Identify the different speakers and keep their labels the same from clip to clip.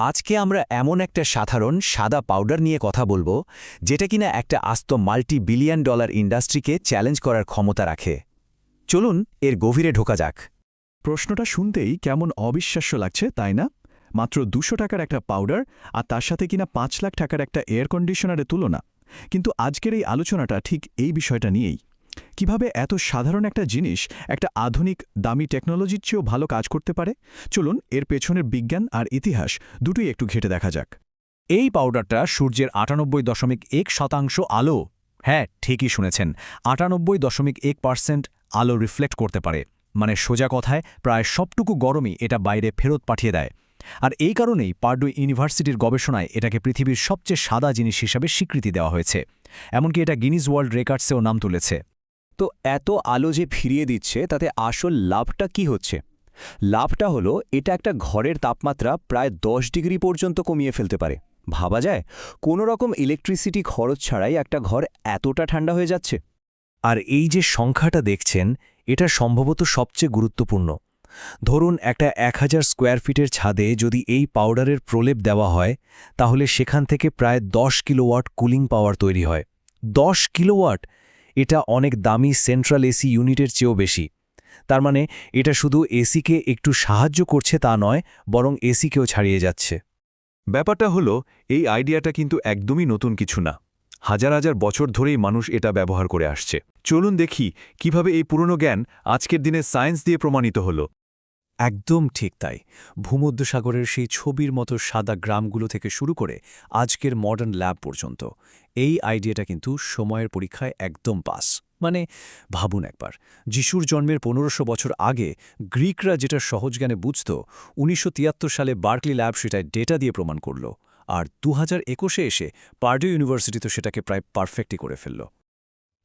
Speaker 1: আজকে আমরা এমন একটা সাধারণ সাদা পাউডার নিয়ে কথা বলবো যেটা কিনা একটা আস্ত মাল্টি-বিলিয়ন ডলার ইন্ডাস্ট্রিকে চ্যালেঞ্জ করার ক্ষমতা রাখে। চলুন এর গভীরে ঢোকা যাক।
Speaker 2: প্রশ্নটা শুনতেই কেমন অবিশ্বাস্য লাগছে, তাই না? মাত্র ২০০ টাকার একটা পাউডার আর তার সাথে কিনা ৫ লাখ টাকার একটা এয়ার কন্ডিশনারের তুলনা। কিন্তু আজকের এই আলোচনাটা ঠিক এই বিষয়টা নিয়েই। কিভাবে এত সাধারণ একটা জিনিস একটা আধুনিক দামি টেকনোলজির চেয়েও ভালো কাজ করতে পারে? চলুন এর পেছনের বিজ্ঞান আর ইতিহাস দুটোই একটু ঘেঁটে দেখা যাক।
Speaker 1: এই পাউডারটা সূর্যের ৯৮.১% আলো, হ্যাঁ ঠিকই শুনেছেন, ৯৮.১% আলো রিফ্লেক্ট করতে পারে। মানে সোজা কথায় প্রায় সবটুকু গরমই এটা বাইরে ফেরত পাঠিয়ে দেয়। আর এই কারণেই পার্ডু ইউনিভার্সিটির গবেষণায় এটাকে পৃথিবীর সবচেয়ে সাদা জিনিস হিসাবে স্বীকৃতি দেওয়া হয়েছে। এমনকি এটা গিনিজ ওয়ার্ল্ড রেকর্ডসেও নাম তুলেছে।
Speaker 3: তো এত আলো যে ফিরিয়ে দিচ্ছে তাতে আসল লাভটা কি হচ্ছে? লাভটা হলো এটা একটা ঘরের তাপমাত্রা প্রায় ১০ ডিগ্রি পর্যন্ত কমিয়ে ফেলতে পারে। ভাবা যায় কোনো রকম ইলেকট্রিসিটি খরচ ছাড়াই একটা ঘর এতটা ঠান্ডা হয়ে যাচ্ছে।
Speaker 1: আর এই যে সংখ্যাটা দেখছেন, এটা সম্ভবত সবচেয়ে গুরুত্বপূর্ণ। ধরুন একটা ১,০০০ স্কোয়ার ফিটের ছাদে যদি এই পাউডারের প্রলেপ দেওয়া হয়, তাহলে সেখান থেকে প্রায় ১০ কিলোওয়াট কুলিং পাওয়ার তৈরি হয়। ১০ কিলোওয়াট! এটা অনেক দামি সেন্ট্রাল এসি ইউনিটের চেয়েও বেশি। তার মানে এটা শুধু এসিকে একটু সাহায্য করছে তা নয়, বরং এসিকেও ছাড়িয়ে যাচ্ছে।
Speaker 4: ব্যাপারটা হলো, এই আইডিয়াটা কিন্তু একদমই নতুন কিছু না। হাজার হাজার বছর ধরেই মানুষ এটা ব্যবহার করে আসছে। চলুন দেখি কিভাবে এই পুরনো জ্ঞান আজকের দিনে সায়েন্স দিয়ে প্রমাণিত হলো।
Speaker 1: একদম ঠিক তাই। ভূমধ্যসাগরের সেই ছবির মতো সাদা গ্রামগুলো থেকে শুরু করে আজকের মডার্ন ল্যাব পর্যন্ত এই আইডিয়াটা কিন্তু সময়ের পরীক্ষায় একদম পাস। মানে ভাবুন একবার, যিশুর জন্মের ১৫০০ বছর আগে গ্রিকরা যেটা সহজ জ্ঞানে বুঝত, ১৯৭৩ সালে বার্কলি ল্যাব সেটাই ডেটা দিয়ে প্রমাণ করল। আর ২০২১-এ এসে পার্ডু ইউনিভার্সিটি তো সেটাকে প্রায় পারফেক্টই করে ফেলল।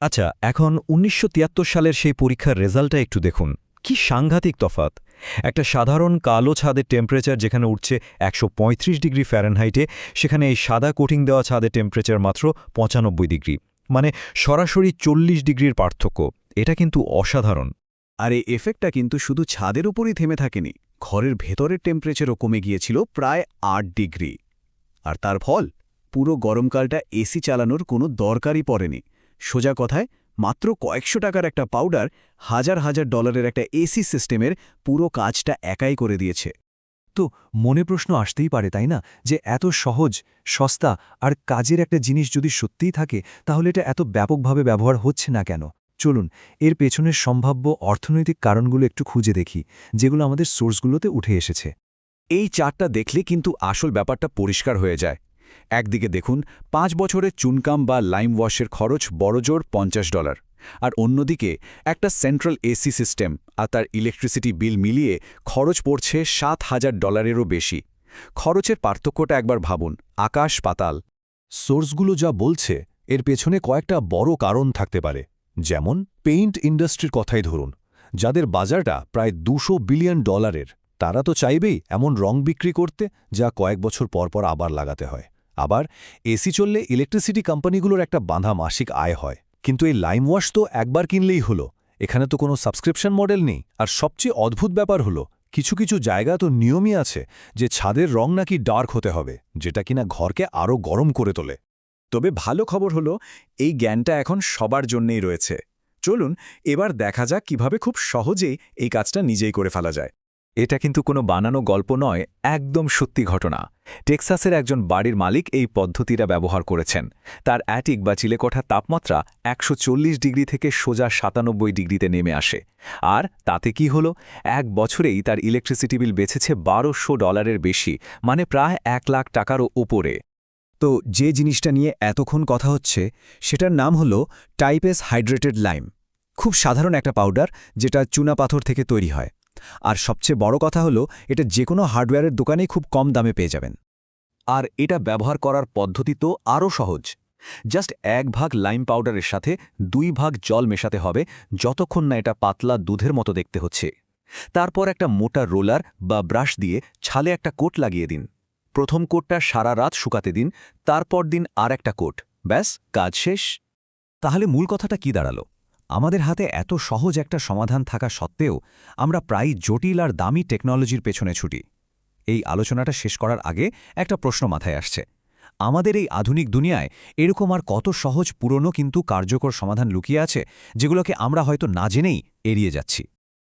Speaker 5: আচ্ছা, এখন ১৯৭৩ সালের সেই পরীক্ষার রেজাল্টটা একটু দেখুন। কি সাংঘাতিক তফাত! একটা সাধারণ কালো ছাদের টেম্পারেচার যেখানে উঠছে ১৩৫ ডিগ্রি ফ্যারেনহাইটে, সেখানে এই সাদা কোটিং দেওয়া ছাদের টেম্পারেচার মাত্র ৯৫ ডিগ্রি। মানে সরাসরি ৪০ ডিগ্রির পার্থক্য। এটা কিন্তু অসাধারণ।
Speaker 3: আর এই এফেক্টটা কিন্তু শুধু ছাদের উপরই থেমে থাকেনি, ঘরের ভেতরের টেম্পারেচারও কমে গিয়েছিল প্রায় ৮ ডিগ্রি। আর তার ফল, পুরো গরমকালটা এসি চালানোর কোনো দরকারই পড়েনি। সোজা কথায় মাত্র কয়েকশো টাকার একটা পাউডার হাজার হাজার ডলারের একটা এসি সিস্টেমের পুরো কাজটা একাই করে দিয়েছে।
Speaker 1: তো মনে প্রশ্ন আসতেই পারে, তাই না, যে এত সহজ, সস্তা আর কাজের একটা জিনিস যদি সত্যিই থাকে, তাহলে এটা এত ব্যাপকভাবে ব্যবহার হচ্ছে না কেন? চলুন এর পেছনের সম্ভাব্য অর্থনৈতিক কারণগুলো একটু খুঁজে দেখি, যেগুলো আমাদের সোর্সগুলোতে উঠে এসেছে।
Speaker 3: এই চার্টটা দেখলে কিন্তু আসল ব্যাপারটা পরিষ্কার হয়ে যায়। একদিকে দেখুন ৫ বছরের চুনকাম বা লাইম ওয়াশের খরচ বড়জোর $৫০, আর অন্যদিকে একটা সেন্ট্রাল এসি সিস্টেম আর তার ইলেকট্রিসিটি বিল মিলিয়ে খরচ পড়ছে $৭,০০০-এরও বেশি। খরচের পার্থক্যটা একবার ভাবুন, আকাশ পাতাল।
Speaker 6: সোর্সগুলো যা বলছে এর পেছনে কয়েকটা বড় কারণ থাকতে পারে। যেমন পেইন্ট ইন্ডাস্ট্রির কথাই ধরুন, যাদের বাজারটা প্রায় $২০০ বিলিয়ন। তারা তো চাইবেই এমন রং বিক্রি করতে যা কয়েক বছর পর পর আবার লাগাতে হয়। আবার এসি চললে ইলেকট্রিসিটি কোম্পানিগুলোর একটা বাঁধা মাসিক আয় হয়। কিন্তু এই লাইম ওয়াশ তো একবার কিনলেই হলো, এখানে তো কোনো সাবস্ক্রিপশন মডেল নেই। আর সবচেয়ে অদ্ভুত ব্যাপার হলো, কিছু কিছু জায়গা তো নিয়মই আছে যে ছাদের রং নাকি ডার্ক হতে হবে, যেটা কিনা ঘরকে আরও গরম করে তোলে।
Speaker 3: তবে ভালো খবর হলো, এই জ্ঞানটা এখন সবার জন্যেই রয়েছে। চলুন এবার দেখা যাক কিভাবে খুব সহজেই এই কাজটা নিজেই করে ফেলা যায়।
Speaker 1: এটা কিন্তু কোনো বানানো গল্প নয়, একদম সত্যি ঘটনা। টেক্সাসের একজন বাড়ির মালিক এই পদ্ধতিটা ব্যবহার করেছেন। তার অ্যাটিক বা চিলেকোঠার তাপমাত্রা ১৪০ ডিগ্রি থেকে সোজা ৯৭ ডিগ্রিতে নেমে আসে। আর তাতে কি হলো, ১ বছরেই তার ইলেকট্রিসিটি বিল বেঁচেছে $১,২০০ বেশি, মানে প্রায় ১ লাখ টাকারও উপরে।
Speaker 3: তো যে জিনিসটা নিয়ে এতক্ষণ কথা হচ্ছে সেটার নাম হলো টাইপেস হাইড্রেটেড লাইম। খুব সাধারণ একটা পাউডার যেটা চুনা পাথর থেকে তৈরি হয়। আর সবচেয়ে বড় কথা হলো, এটা যে কোনো হার্ডওয়্যারের দোকানেই খুব কম দামে পেয়ে যাবেন। আর এটা ব্যবহার করার পদ্ধতি তো আরও সহজ। জাস্ট ১ ভাগ লাইম পাউডারের সাথে ২ ভাগ জল মেশাতে হবে, যতক্ষণ না এটা পাতলা দুধের মতো দেখতে হচ্ছে। তারপর একটা মোটা রোলার বা ব্রাশ দিয়ে ছালে একটা কোট লাগিয়ে দিন। প্রথম কোটটা সারা রাত শুকাতে দিন, তারপর দিন আর একটা কোট। ব্যাস, কাজ শেষ।
Speaker 1: তাহলে মূল কথাটা কি দাঁড়ালো? আমাদের হাতে এত সহজ একটা সমাধান থাকা সত্ত্বেও আমরা প্রায় জটিল আর দামি টেকনোলজির পেছনে ছুটি।
Speaker 3: এই আলোচনাটা শেষ করার আগে একটা প্রশ্ন মাথায় আসছে। আমাদের এই আধুনিক দুনিয়ায় এরকম আর কত সহজ পুরনো কিন্তু কার্যকর সমাধান লুকিয়ে আছে, যেগুলোকে আমরা হয়তো না জেনেই এড়িয়ে যাচ্ছি?